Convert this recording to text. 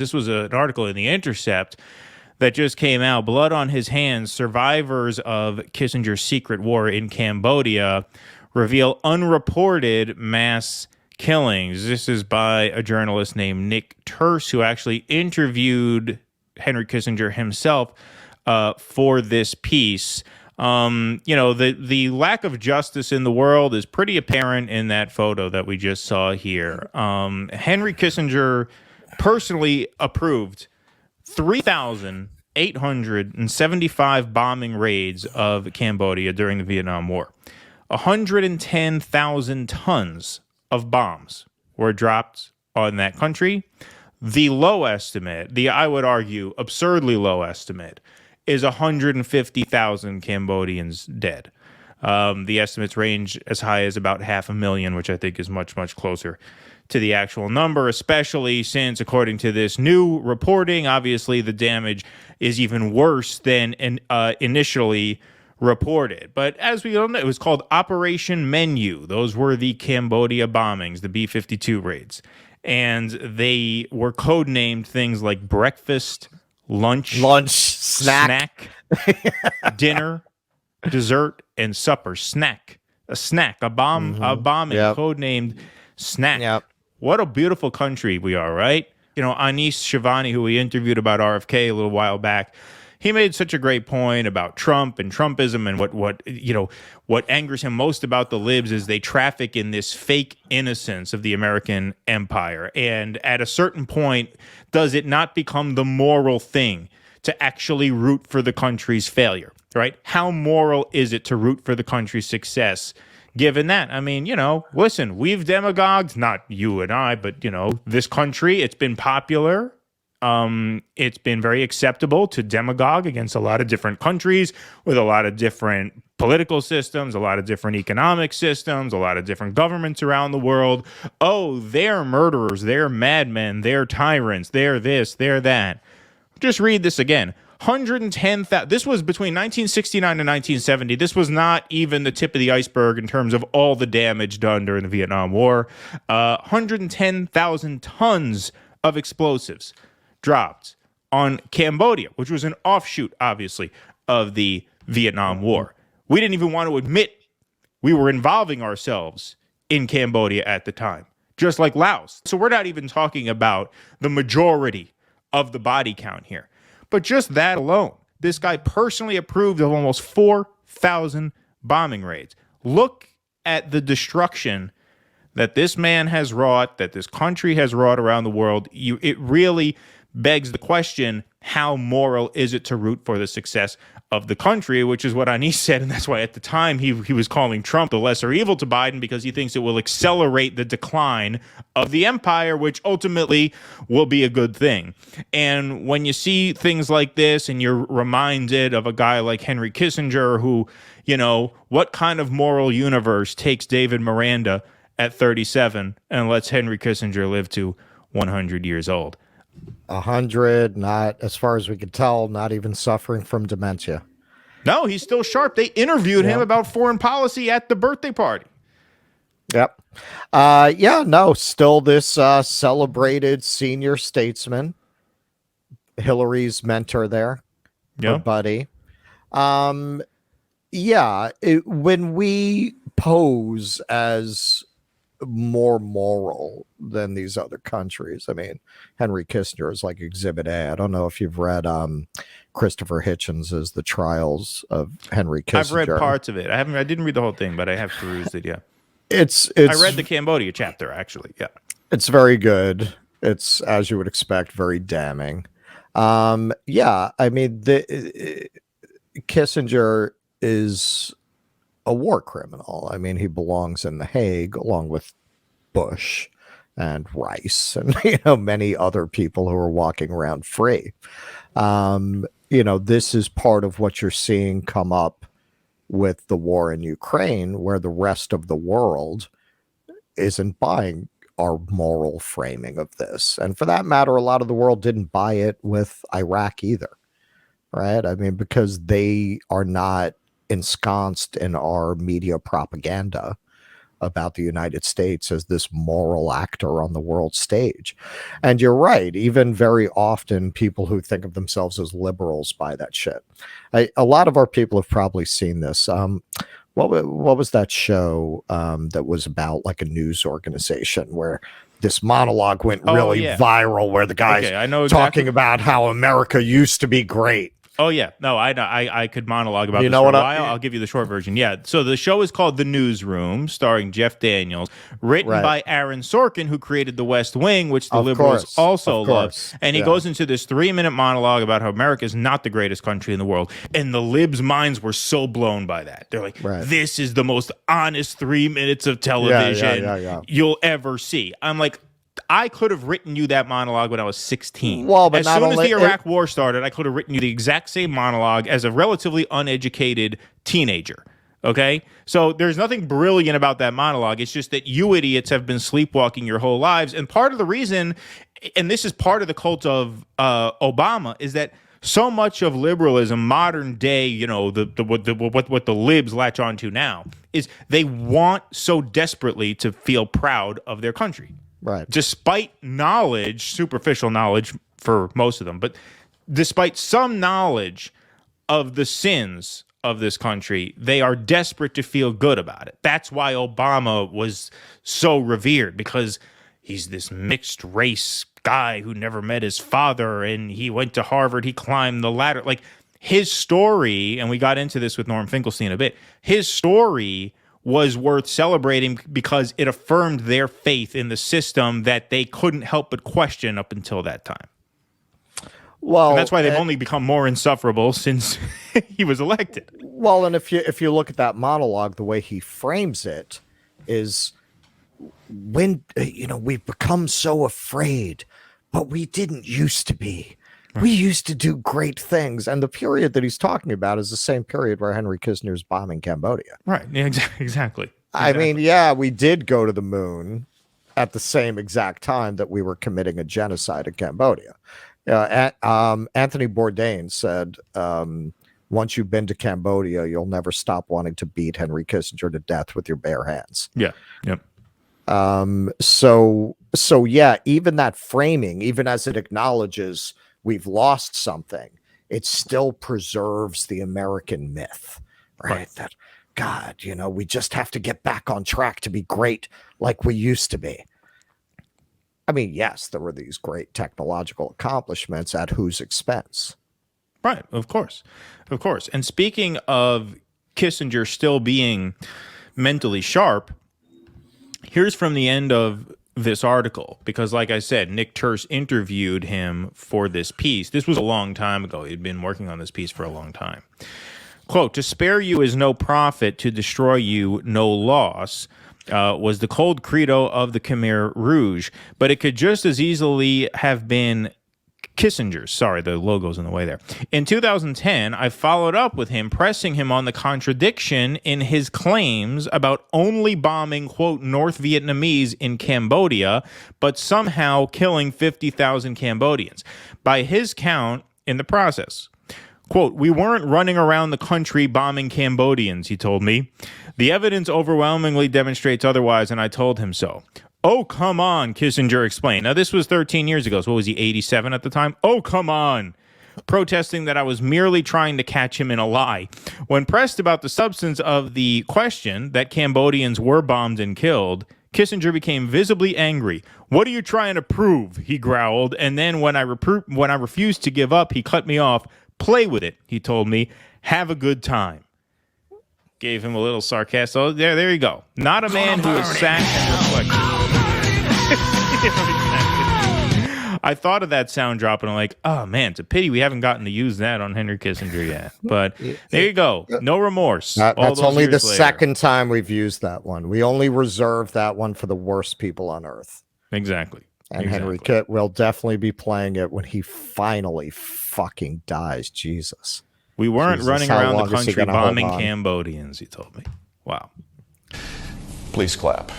This was an article in The Intercept that just came out. Blood on his hands. Survivors of Kissinger's secret war in Cambodia reveal unreported mass killings. This is by a journalist named Nick Terse, who actually interviewed Henry Kissinger himself for this piece. The lack of justice in the world is pretty apparent in that photo that we just saw here. Henry Kissinger personally approved 3,875 bombing raids of Cambodia during the Vietnam War. 110,000 tons of bombs were dropped on that country. The low estimate, I would argue absurdly low estimate, is 150,000 Cambodians dead. The estimates range as high as about 500,000, which I think is much, much closer to the actual number, especially since, according to this new reporting, obviously the damage is even worse than initially reported. But as we all know, it was called Operation Menu. Those were the Cambodia bombings, the B-52 raids. And they were codenamed things like breakfast, lunch, snack, dinner, dessert, and supper. A bombing, codenamed snack. Yep. What a beautiful country we are, right? Anis Shivani, who we interviewed about RFK a little while back, he made such a great point about Trump and Trumpism, and what angers him most about the libs is they traffic in this fake innocence of the American empire. And at a certain point, does it not become the moral thing to actually root for the country's failure, right? How moral is it to root for the country's success? Given that, listen, we've demagogued, not you and I, but, this country, it's been popular. It's been very acceptable to demagogue against a lot of different countries with a lot of different political systems, a lot of different economic systems, a lot of different governments around the world. Oh, they're murderers, they're madmen, they're tyrants, they're this, they're that. Just read this again. 110,000. This was between 1969 and 1970. This was not even the tip of the iceberg in terms of all the damage done during the Vietnam War. 110,000 tons of explosives dropped on Cambodia, which was an offshoot, obviously, of the Vietnam War. We didn't even want to admit we were involving ourselves in Cambodia at the time, just like Laos. So we're not even talking about the majority of the body count here. But just that alone, this guy personally approved of almost 4,000 bombing raids. Look at the destruction that this man has wrought, that this country has wrought around the world. It really begs the question, how moral is it to root for the success of the country, which is what Anis said, and that's why at the time he was calling Trump the lesser evil to Biden, because he thinks it will accelerate the decline of the empire, which ultimately will be a good thing. And when you see things like this and you're reminded of a guy like Henry Kissinger, who, what kind of moral universe takes David Miranda at 37 and lets Henry Kissinger live to 100 years old? 100, not, as far as we could tell, not even suffering from dementia. No, he's still sharp. They interviewed him about foreign policy at the birthday party. Yep. Still this celebrated senior statesman, Hillary's mentor there, her buddy. When we pose as more moral than these other countries, Henry Kissinger is like Exhibit A. I don't know if you've read Christopher Hitchens' The Trials of Henry Kissinger. I've read parts of it. I didn't read the whole thing, but I have perused it. Yeah, it's. I read the Cambodia chapter actually. Yeah, it's very good. It's, as you would expect, very damning. Kissinger is a war criminal. He belongs in The Hague along with Bush and Rice and many other people who are walking around free. This is part of what you're seeing come up with the war in Ukraine, where the rest of the world isn't buying our moral framing of this. And for that matter, a lot of the world didn't buy it with Iraq either, right? Because they are not ensconced in our media propaganda about the United States as this moral actor on the world stage. And you're right, even very often people who think of themselves as liberals buy that shit. A lot of our people have probably seen this. What was that show that was about like a news organization where this monologue went really viral, where the guy's I know talking about how America used to be great? Oh, yeah. No, I could monologue about this for a while. I'll give you the short version. Yeah. So the show is called The Newsroom, starring Jeff Daniels, written by Aaron Sorkin, who created The West Wing, which the liberals also love. And he goes into this 3-minute monologue about how America is not the greatest country in the world. And the libs' minds were so blown by that. They're like, this is the most honest 3 minutes of television you'll ever see. I'm like, I could have written you that monologue when I was 16. Well, but as soon as the Iraq War started, I could have written you the exact same monologue as a relatively uneducated teenager. Okay? So there's nothing brilliant about that monologue. It's just that you idiots have been sleepwalking your whole lives. And part of the reason, and this is part of the cult of Obama, is that so much of liberalism, modern day, you know, what the libs latch onto now, is they want so desperately to feel proud of their country. Right. Despite knowledge, superficial knowledge for most of them, but despite some knowledge of the sins of this country, they are desperate to feel good about it. That's why Obama was so revered, because he's this mixed race guy who never met his father, and he went to Harvard, he climbed the ladder. Like, his story, and we got into this with Norm Finkelstein a bit, his story was worth celebrating because it affirmed their faith in the system that they couldn't help but question up until that time. Well, and that's why they've only become more insufferable since he was elected. Well, and if you look at that monologue, the way he frames it is, when we've become so afraid, but we didn't used to be. Right. We used to do great things. And the period that he's talking about is the same period where Henry Kissinger's bombing Cambodia. Right. Yeah, exactly. I mean, yeah, we did go to the moon at the same exact time that we were committing a genocide in Cambodia. Anthony Bourdain said, once you've been to Cambodia, you'll never stop wanting to beat Henry Kissinger to death with your bare hands. Yeah. Yep. So yeah, even that framing, even as it acknowledges we've lost something, it still preserves the American myth, right? That, God, we just have to get back on track to be great like we used to be. I mean, yes, there were these great technological accomplishments at whose expense? Right, of course. Of course. And speaking of Kissinger still being mentally sharp, here's from the end of this article, because like I said, Nick Terse interviewed him for this piece. This was a long time ago. He'd been working on this piece for a long time. Quote, "To spare you is no profit, to destroy you no loss," was the cold credo of the Khmer Rouge, but it could just as easily have been Kissinger's. Sorry, the logo's in the way there. In 2010, I followed up with him, pressing him on the contradiction in his claims about only bombing, quote, North Vietnamese in Cambodia, but somehow killing 50,000 Cambodians. By his count, in the process. Quote, "We weren't running around the country bombing Cambodians," he told me. "The evidence overwhelmingly demonstrates otherwise, and I told him so." "Oh, come on," Kissinger explained. Now, this was 13 years ago, so what was he, 87 at the time? "Oh, come on," protesting that I was merely trying to catch him in a lie. When pressed about the substance of the question, that Cambodians were bombed and killed, Kissinger became visibly angry. "What are you trying to prove?" he growled, and then when I refused to give up, he cut me off. "Play with it," he told me. "Have a good time." Gave him a little sarcasm. So there you go. Not a man who is sat and reflected. I thought of that sound drop and I'm like, oh man, it's a pity we haven't gotten to use that on Henry Kissinger yet. But there you go. No remorse. That's only the second time we've used that one. We only reserve that one for the worst people on earth. Exactly. And Henry Kitt will definitely be playing it when he finally fucking dies. Jesus. We weren't running around the country bombing Cambodians, he told me. Wow. Please clap.